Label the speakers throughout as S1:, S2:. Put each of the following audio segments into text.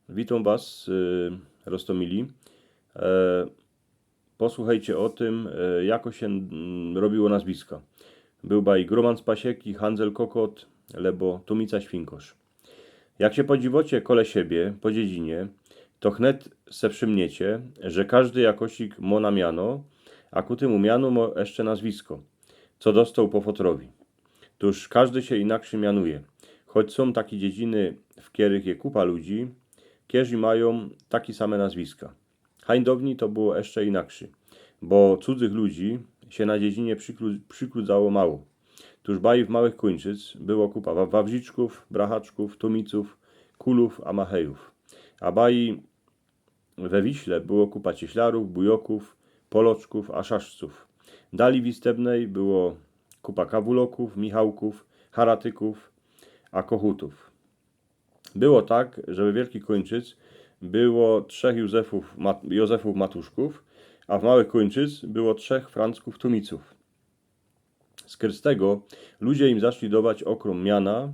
S1: Witam Was, Rostomili. Posłuchajcie o tym, jako się robiło nazwiska. Był baj Groman z Pasieki, Handzel Kokot, lebo Tumica Świnkosz. Jak się podziwocie kole siebie po dziedzinie, to chnet se przymniecie, że każdy jakosik mo na miano, a ku temu mianu mo jeszcze nazwisko, co dostał po fotrowi. Tuż każdy się inaczej mianuje, choć są takie dziedziny, w których je kupa ludzi, którzy mają takie same nazwiska. Hańdowni to było jeszcze inaczej, bo cudzych ludzi się na dziedzinie przykludzało mało. Tuż baj w małych kończyc było kupa wawrziczków, brachaczków, tumiców, kulów, a machejów. A baj we Wiśle było kupa cieślarów, bujoków, poloczków, a szaszców. Dali w Istebnej było kupa kawuloków, michałków, haratyków, a kochutów. Było tak, że we Wielki Kończyc było 3 Józefów Matuszków, a w Małych Kończyc było 3 Francków Tumiców. Z Krystego ludzie im zaczęli dawać okrom miana,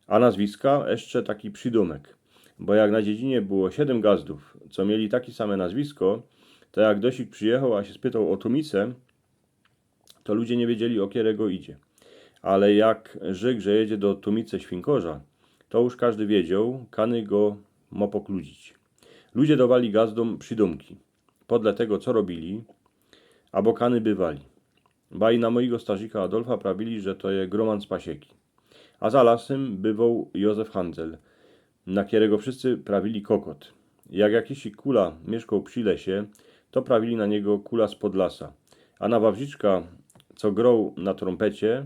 S1: a nazwiska jeszcze taki przydomek. Bo jak na dziedzinie było 7 gazdów, co mieli takie same nazwisko, to jak dosik przyjechał, a się spytał o Tumicę, to ludzie nie wiedzieli, o którego idzie. Ale jak rzekł, że jedzie do Tumice Świnkorza, to już każdy wiedział, kany go mo pokludzić. Ludzie dawali gazdom przydomki, podle tego, co robili, albo kany bywali. Baj na mojego starzika Adolfa prawili, że to je Groman z Pasieki. A za lasem bywał Józef Handzel, na którego wszyscy prawili kokot. Jak jakiś kula mieszkał przy lesie, to prawili na niego kula z Podlasa. A na wawrziczka, co grał na trompecie,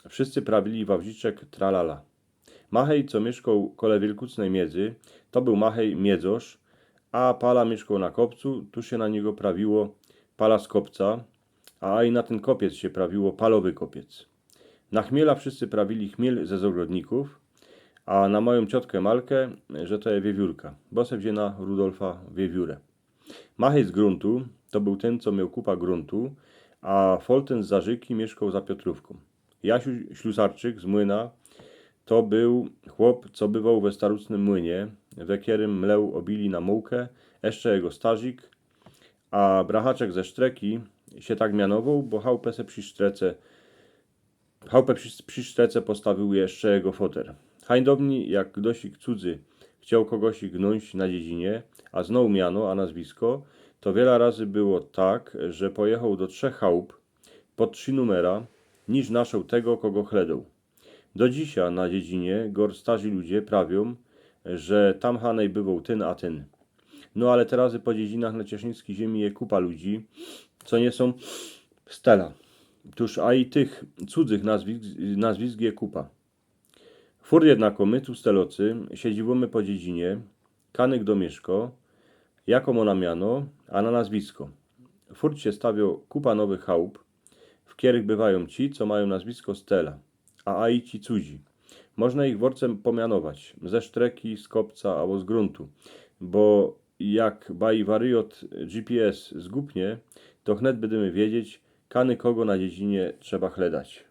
S1: wszyscy prawili wawrziczek tralala. Machej, co mieszkał kole wielkucnej miedzy, to był Machej Miedzosz, a Pala mieszkał na kopcu, tu się na niego prawiło Pala z kopca, a i na ten kopiec się prawiło Palowy kopiec. Na chmiela wszyscy prawili chmiel ze ogrodników, a na moją ciotkę Malkę, że to je wiewiórka, bo se wzięła na Rudolfa wiewiórę. Machej z gruntu to był ten, co miał kupa gruntu, a Folten z Zarzyki mieszkał za Piotrówką. Jasiu Ślusarczyk z Młyna to był chłop, co bywał we starucnym młynie, we którym mleł obili na mułkę, jeszcze jego stazik, a brachaczek ze Sztreki się tak mianował, bo chałupę przy Sztrece postawił jeszcze jego foter. Hańdowni, jak ktośik cudzy chciał kogoś gnąć na dziedzinie, a znał miano, a nazwisko, to wiele razy było tak, że pojechał do 3 chałup pod 3 numera, niż naszł tego, kogo chledał. Do dzisiaj na dziedzinie gor starzy ludzie prawią, że tam hanej bywał ten a ten. No ale teraz po dziedzinach na ciesznickiej ziemi je kupa ludzi, co nie są stela. Tuż a i tych cudzych nazwisk je kupa. Fur jednako my tu stelocy siedziwomy po dziedzinie, kanyk do mieszko, jako ona miano, a na nazwisko. Furt się stawiał kupa nowych chałup, w których bywają ci, co mają nazwisko Stela, a i ci cudzi. Można ich worcem pomianować, ze Sztreki, z kopca albo z gruntu, bo jak baj wariot GPS zgubnie, to chnet będziemy wiedzieć, kany kogo na dziedzinie trzeba chledać.